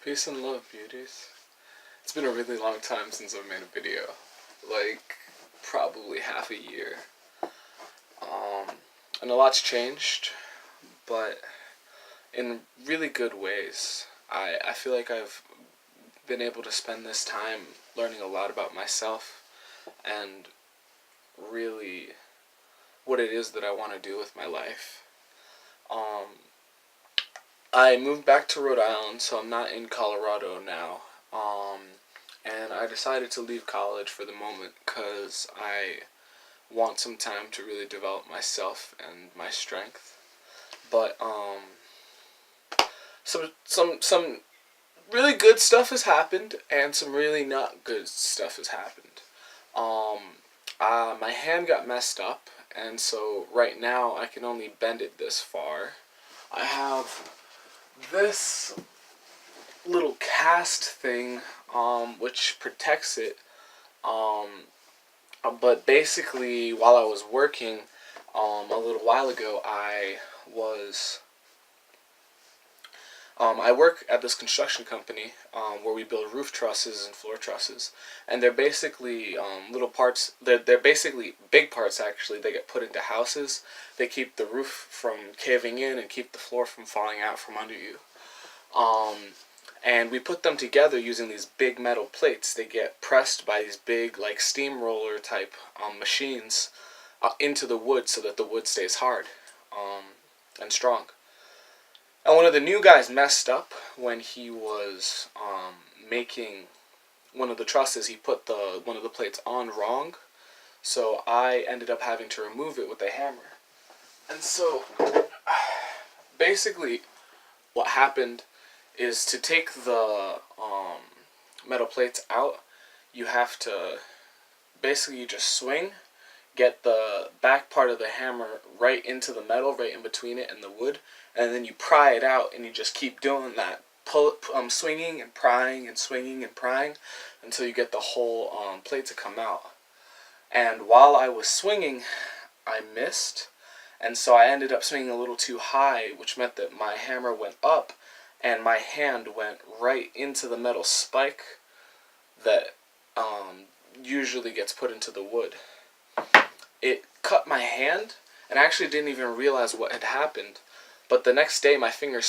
Peace and love, beauties. It's been a really long time since I've made a video. Like, probably half a year. And a lot's changed, but in really good ways. I feel like I've been able to spend this time learning a lot about myself and really what it is that I want to do with my life. I moved back to Rhode Island, so I'm not in Colorado now. And I decided to leave college for the moment because I want some time to really develop myself and my strength. But some really good stuff has happened, and some really not good stuff has happened. My hand got messed up, and so right now I can only bend it this far. I have this little cast thing, which protects it. But basically, while I was working, a little while ago, I work at this construction company where we build roof trusses and floor trusses, and they're basically little parts. They're basically big parts actually. They get put into houses. They keep the roof from caving in and keep the floor from falling out from under you. And we put them together using these big metal plates. They get pressed by these big, like, steamroller type machines into the wood so that the wood stays hard and strong. And one of the new guys messed up when he was making one of the trusses. He put one of the plates on wrong, so I ended up having to remove it with a hammer. And so, basically, what happened is to take the metal plates out, you have to basically just swing, get the back part of the hammer right into the metal, right in between it and the wood, and then you pry it out, and you just keep doing that, swinging and prying and swinging and prying until you get the whole plate to come out. And while I was swinging, I missed, and so I ended up swinging a little too high, which meant that my hammer went up, and my hand went right into the metal spike that usually gets put into the wood. It cut my hand, and I actually didn't even realize what had happened. But the next day, my finger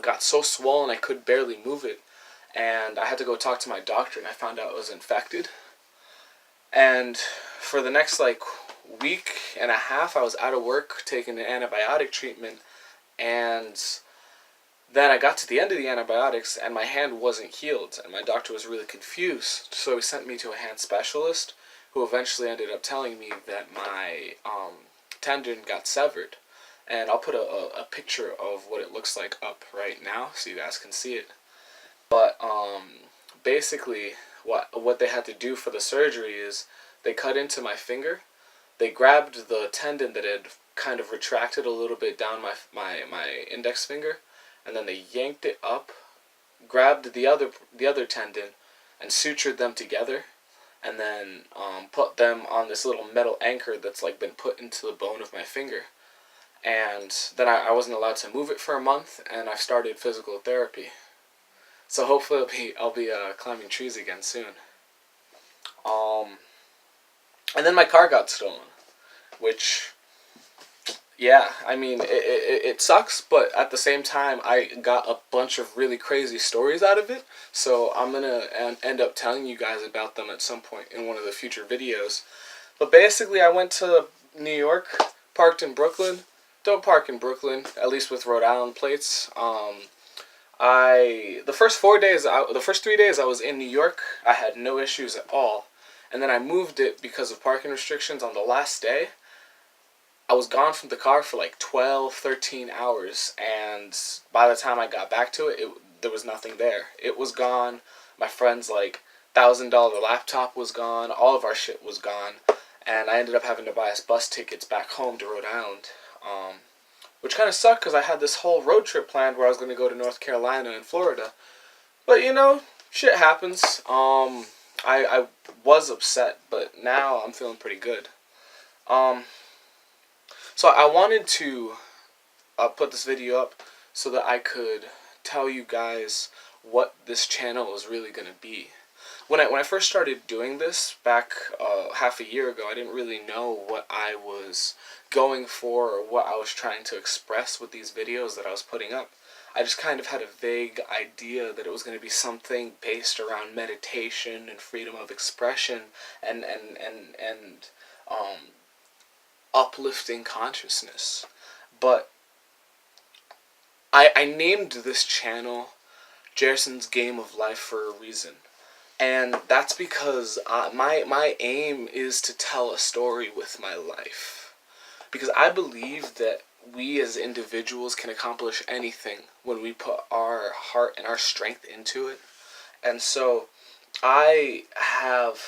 got so swollen I could barely move it, and I had to go talk to my doctor, and I found out it was infected. And for the next week and a half, I was out of work taking an antibiotic treatment, and then I got to the end of the antibiotics, and my hand wasn't healed, and my doctor was really confused, so he sent me to a hand specialist, who eventually ended up telling me that my tendon got severed. And I'll put a picture of what it looks like up right now, so you guys can see it. But basically, what they had to do for the surgery is they cut into my finger, they grabbed the tendon that had kind of retracted a little bit down my index finger, and then they yanked it up, grabbed the other tendon, and sutured them together, and then put them on this little metal anchor that's been put into the bone of my finger. And then I wasn't allowed to move it for a month, and I've started physical therapy. So hopefully I'll be climbing trees again soon. And then my car got stolen, which, yeah, I mean, it sucks, but at the same time, I got a bunch of really crazy stories out of it, so I'm going to end up telling you guys about them at some point in one of the future videos. But basically, I went to New York, parked in Brooklyn. Don't park in Brooklyn, at least with Rhode Island plates. The first 3 days I was in New York, I had no issues at all. And then I moved it because of parking restrictions on the last day. I was gone from the car for 12, 13 hours, and by the time I got back to it, there was nothing there. It was gone. My friend's $1,000 laptop was gone. All of our shit was gone. And I ended up having to buy us bus tickets back home to Rhode Island. Which kind of sucked because I had this whole road trip planned where I was going to go to North Carolina and Florida. But, shit happens. I was upset, but now I'm feeling pretty good. So I wanted to put this video up so that I could tell you guys what this channel was really going to be. When I first started doing this back half a year ago, I didn't really know what I was going for or what I was trying to express with these videos that I was putting up. I just kind of had a vague idea that it was going to be something based around meditation and freedom of expression and uplifting consciousness. But I named this channel Jairson's Game of Life for a reason. And that's because my aim is to tell a story with my life. Because I believe that we as individuals can accomplish anything when we put our heart and our strength into it. And so I have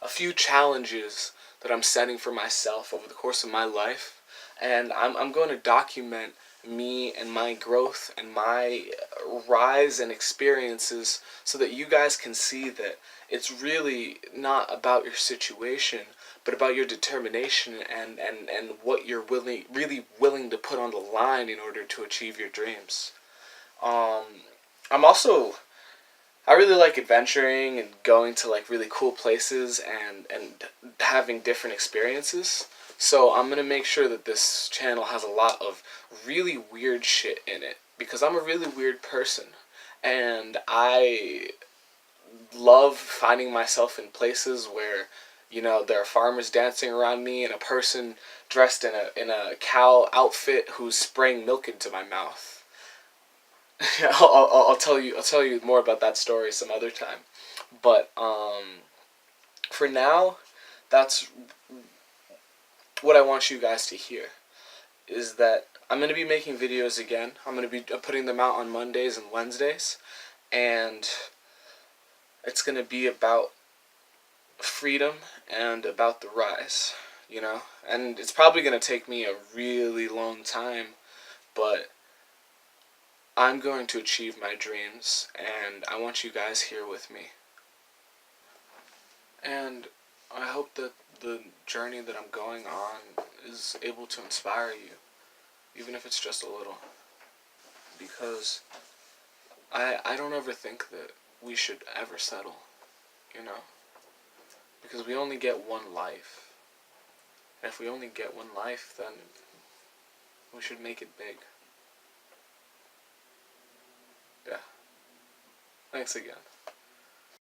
a few challenges that I'm setting for myself over the course of my life. And I'm going to document me and my growth and my rise and experiences so that you guys can see that it's really not about your situation, but about your determination and what you're really willing to put on the line in order to achieve your dreams. I really like adventuring and going to like really cool places and having different experiences. So I'm going to make sure that this channel has a lot of really weird shit in it, because I'm a really weird person and I love finding myself in places where, you know, there are farmers dancing around me and a person dressed in a cow outfit who's spraying milk into my mouth. I'll tell you more about that story some other time. But for now, that's what I want you guys to hear, is that I'm going to be making videos again. I'm going to be putting them out on Mondays and Wednesdays, and it's going to be about freedom and about the rise, you know? And it's probably going to take me a really long time, but I'm going to achieve my dreams, and I want you guys here with me. And I hope that the journey that I'm going on is able to inspire you, even if it's just a little. Because I don't ever think that we should ever settle, you know? Because we only get one life. And if we only get one life, then we should make it big. Yeah. Thanks again.